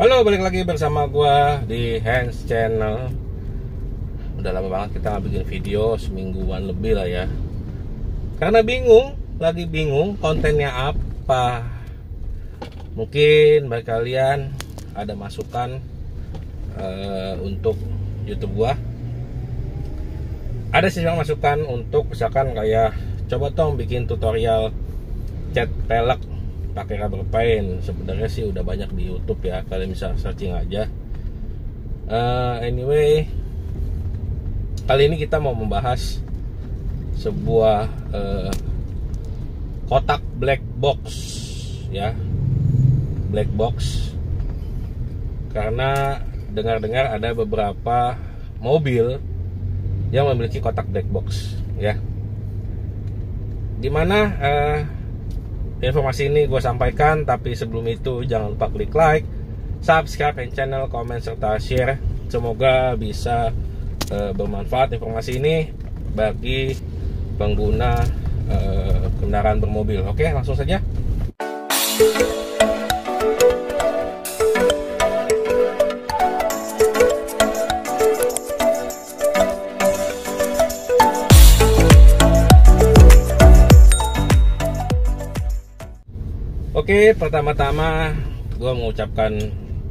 Halo, balik lagi bersama gua di Hans Channel. Udah lama banget kita nggak bikin video, semingguan lebih lah ya. Karena lagi bingung kontennya apa. Mungkin bagi kalian ada masukan untuk YouTube gua. Ada sih yang masukan untuk misalkan kayak coba dong bikin tutorial cat pelek pakai rubber paint. Sebenarnya sih udah banyak di YouTube ya, kalian bisa searching aja. Anyway, kali ini kita mau membahas sebuah kotak black box ya, black box. Karena dengar-dengar ada beberapa mobil yang memiliki kotak black box ya. Dimana informasi ini gue sampaikan, tapi sebelum itu jangan lupa klik like, subscribe channel, komen, serta share. Semoga bisa bermanfaat informasi ini bagi pengguna kendaraan bermobil. Oke, langsung saja. Oke, pertama-tama gue mengucapkan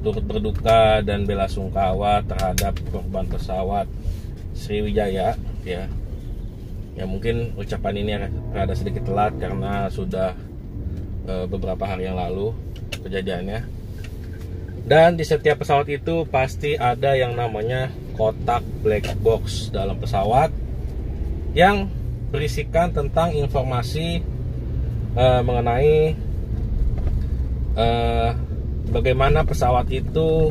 turut berduka dan bela sungkawa terhadap korban pesawat Sriwijaya ya. Ya mungkin ucapan ini rada sedikit telat karena sudah beberapa hari yang lalu kejadiannya. Dan di setiap pesawat itu pasti ada yang namanya kotak black box dalam pesawat yang berisikan tentang informasi mengenai bagaimana pesawat itu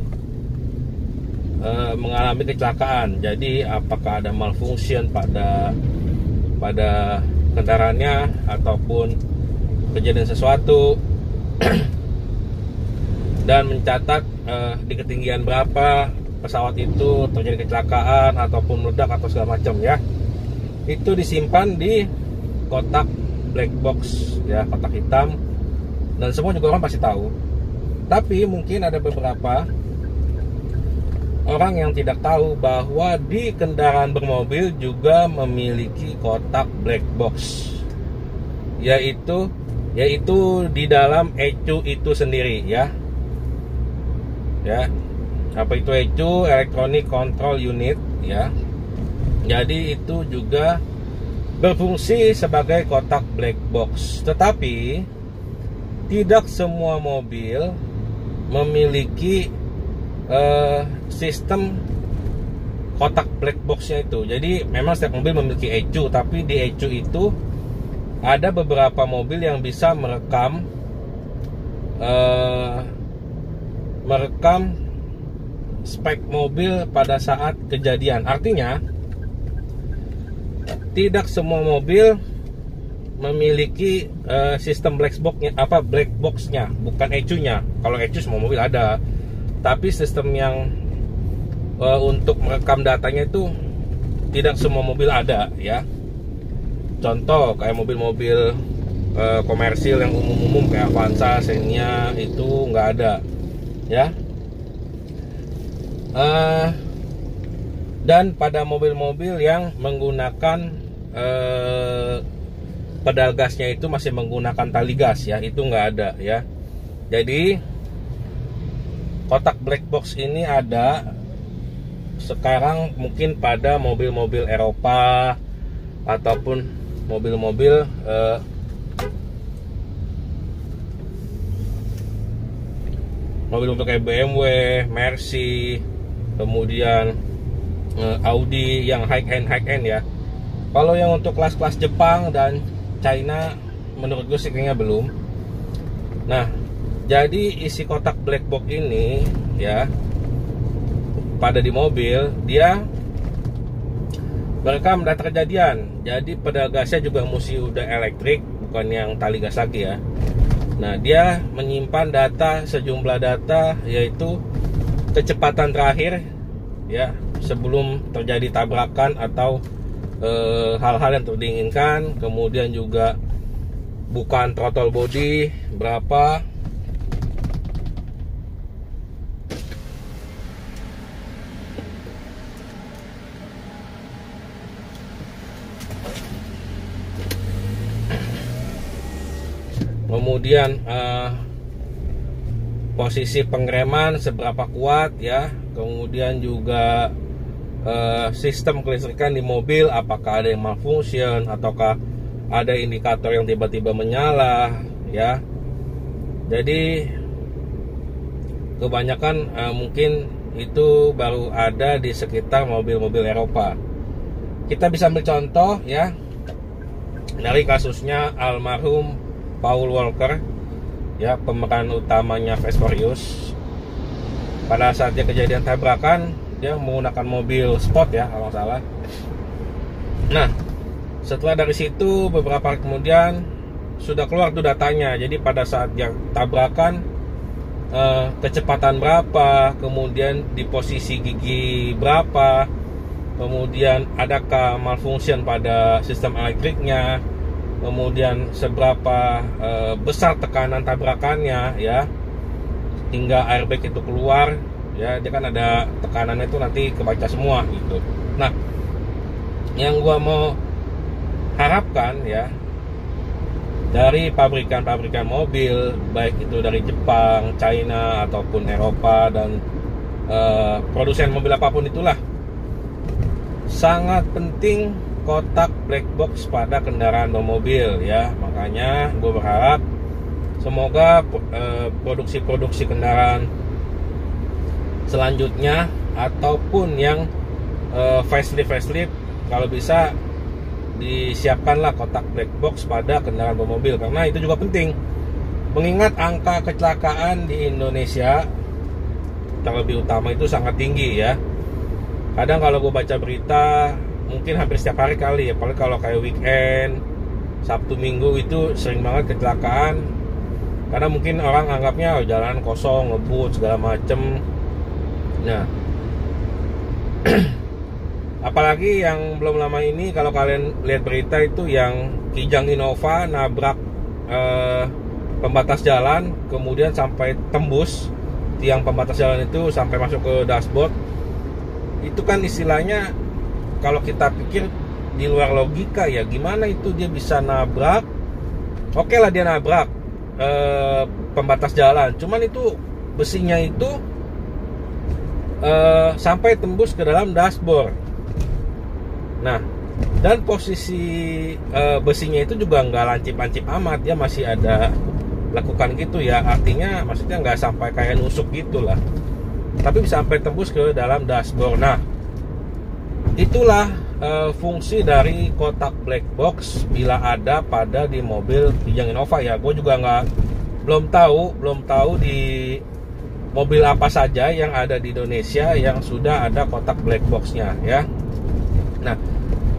mengalami kecelakaan. Jadi apakah ada malfunction pada kendaraannya ataupun kejadian sesuatu dan mencatat di ketinggian berapa pesawat itu terjadi kecelakaan ataupun meledak atau segala macam ya. Itu disimpan di kotak black box ya, kotak hitam. Dan semua juga orang pasti tahu. Tapi mungkin ada beberapa orang yang tidak tahu bahwa di kendaraan bermobil juga memiliki kotak black box. Yaitu di dalam ECU itu sendiri ya. Ya. Apa itu ECU? Electronic Control Unit ya. Jadi itu juga berfungsi sebagai kotak black box. Tetapi tidak semua mobil memiliki sistem kotak black boxnya itu. Jadi memang setiap mobil memiliki ECU, tapi di ECU itu ada beberapa mobil yang bisa merekam spek mobil pada saat kejadian. Artinya tidak semua mobil memiliki sistem black boxnya, bukan ECU-nya. Kalau ECU semua mobil ada, tapi sistem yang untuk merekam datanya itu tidak semua mobil ada ya. Contoh kayak mobil-mobil komersil yang umum-umum kayak Avanza, Xenia itu nggak ada ya. Dan pada mobil-mobil yang menggunakan pedal gasnya itu masih menggunakan tali gas ya, itu nggak ada ya. Jadi kotak black box ini ada sekarang mungkin pada mobil-mobil Eropa ataupun mobil-mobil kayak BMW, Mercy, kemudian Audi yang high end ya. Kalau yang untuk kelas-kelas Jepang dan China menurut gue sih kayaknya belum. Nah, jadi isi kotak black box ini ya, pada di mobil dia merekam data kejadian. Jadi pedal gasnya juga mesti udah elektrik, bukan yang tali gas lagi ya. Nah, dia menyimpan data, sejumlah data, yaitu kecepatan terakhir ya sebelum terjadi tabrakan atau hal-hal yang tidak diinginkan. Kemudian juga bukan throttle body berapa, kemudian posisi pengereman seberapa kuat ya, kemudian juga sistem kelistrikan di mobil apakah ada yang malfunction ataukah ada indikator yang tiba-tiba menyala ya. Jadi kebanyakan mungkin itu baru ada di sekitar mobil-mobil Eropa. Kita bisa ambil contoh ya dari kasusnya almarhum Paul Walker ya, pemeran utamanya Fast Furious. Pada saat dia kejadian tabrakan, dia menggunakan mobil sport ya kalau nggak salah. Nah, setelah dari situ beberapa hari kemudian sudah keluar tuh datanya. Jadi pada saat dia tabrakan, kecepatan berapa, kemudian di posisi gigi berapa, kemudian adakah malfunction pada sistem elektriknya, kemudian seberapa besar tekanan tabrakannya ya, hingga airbag itu keluar ya. Dia kan ada tekanannya itu nanti kebaca semua gitu. Nah, yang gua mau harapkan ya dari pabrikan-pabrikan mobil, baik itu dari Jepang, China ataupun Eropa dan produsen mobil apapun itulah, sangat penting kotak black box pada kendaraan bermobil ya. Makanya gue berharap semoga produksi-produksi kendaraan selanjutnya ataupun yang facelift kalau bisa disiapkanlah kotak black box pada kendaraan bermobil, karena itu juga penting mengingat angka kecelakaan di Indonesia terlebih utama itu sangat tinggi ya. Kadang kalau gue baca berita mungkin hampir setiap hari kali ya, apalagi kalau kayak weekend, Sabtu Minggu itu sering banget kecelakaan. Karena mungkin orang anggapnya jalan kosong, ngebut segala macem. Nah, apalagi yang belum lama ini kalau kalian lihat berita itu yang Kijang Innova nabrak pembatas jalan, kemudian sampai tembus tiang pembatas jalan itu sampai masuk ke dashboard. Itu kan istilahnya kalau kita pikir di luar logika ya, gimana itu dia bisa nabrak? Oke lah dia nabrak pembatas jalan, cuman itu besinya itu sampai tembus ke dalam dashboard. Nah, dan posisi besinya itu juga nggak lancip-lancip amat ya, masih ada lekukan gitu ya. Artinya maksudnya nggak sampai kayak nusuk gitulah, tapi bisa sampai tembus ke dalam dashboard. Nah, itulah fungsi dari kotak black box bila ada pada di mobil Kijang Innova ya. Gue juga belum tahu di mobil apa saja yang ada di Indonesia yang sudah ada kotak black boxnya ya. Nah,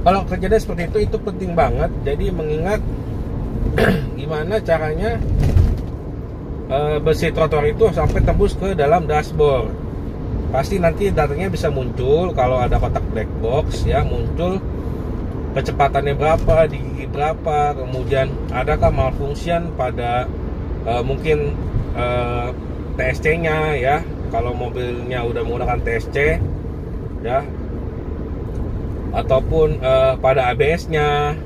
kalau kejadian seperti itu penting banget. Jadi mengingat gimana caranya besi trotoar itu sampai tembus ke dalam dashboard. Pasti nanti datanya bisa muncul kalau ada kotak black box ya, muncul kecepatannya berapa, di gigi berapa, kemudian adakah malfunction pada mungkin TSC-nya ya, kalau mobilnya udah menggunakan TSC ya, ataupun pada ABS-nya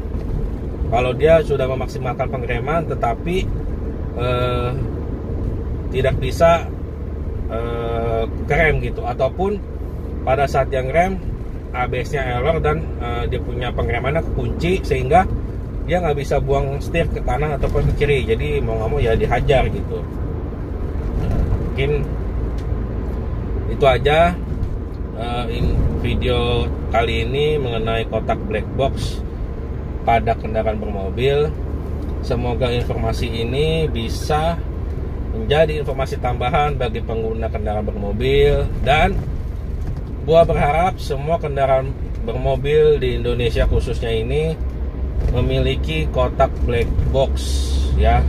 kalau dia sudah memaksimalkan pengereman tetapi tidak bisa rem gitu, ataupun pada saat yang rem ABS-nya error dan dia punya pengeremannya kekunci sehingga dia nggak bisa buang setir ke kanan ataupun ke kiri, jadi mau nggak mau ya dihajar gitu. Mungkin itu aja video kali ini mengenai kotak black box pada kendaraan bermobil. Semoga informasi ini bisa menjadi informasi tambahan bagi pengguna kendaraan bermobil, dan gua berharap semua kendaraan bermobil di Indonesia khususnya ini memiliki kotak black box ya.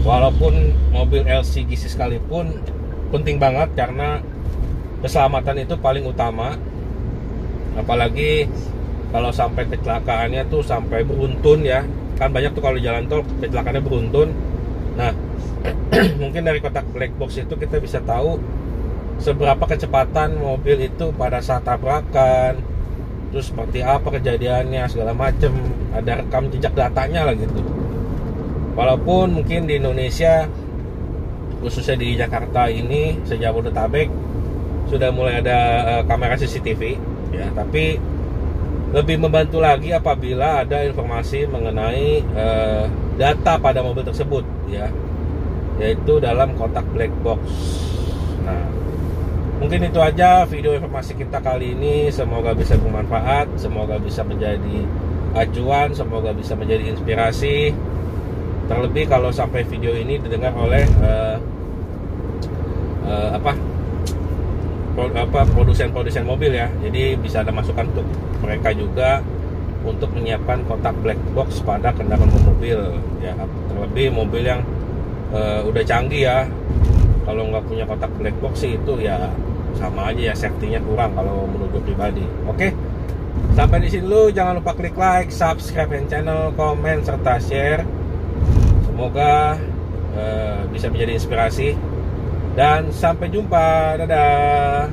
Walaupun mobil LCGC sekalipun penting banget karena keselamatan itu paling utama. Apalagi kalau sampai kecelakaannya tuh sampai beruntun ya. Kan banyak tuh kalau jalan tol kecelakaannya beruntun. Nah, mungkin dari kotak black box itu kita bisa tahu seberapa kecepatan mobil itu pada saat tabrakan, terus seperti apa kejadiannya segala macem, ada rekam jejak datanya lah gitu. Walaupun mungkin di Indonesia, khususnya di Jakarta ini, Jabodetabek sudah mulai ada kamera CCTV ya, tapi lebih membantu lagi apabila ada informasi mengenai data pada mobil tersebut ya, yaitu dalam kotak black box. Nah, mungkin itu aja video informasi kita kali ini. Semoga bisa bermanfaat, semoga bisa menjadi acuan, semoga bisa menjadi inspirasi. Terlebih kalau sampai video ini didengar oleh produsen mobil ya, jadi bisa ada masukan untuk mereka juga untuk menyiapkan kotak black box pada kendaraan mobil ya, terlebih mobil yang udah canggih ya. Kalau nggak punya kotak black box sih itu ya sama aja ya, safety-nya kurang kalau menurut pribadi. Oke, sampai di sini dulu. Jangan lupa klik like, subscribe channel, komen serta share. Semoga bisa menjadi inspirasi. Dan sampai jumpa, dadah.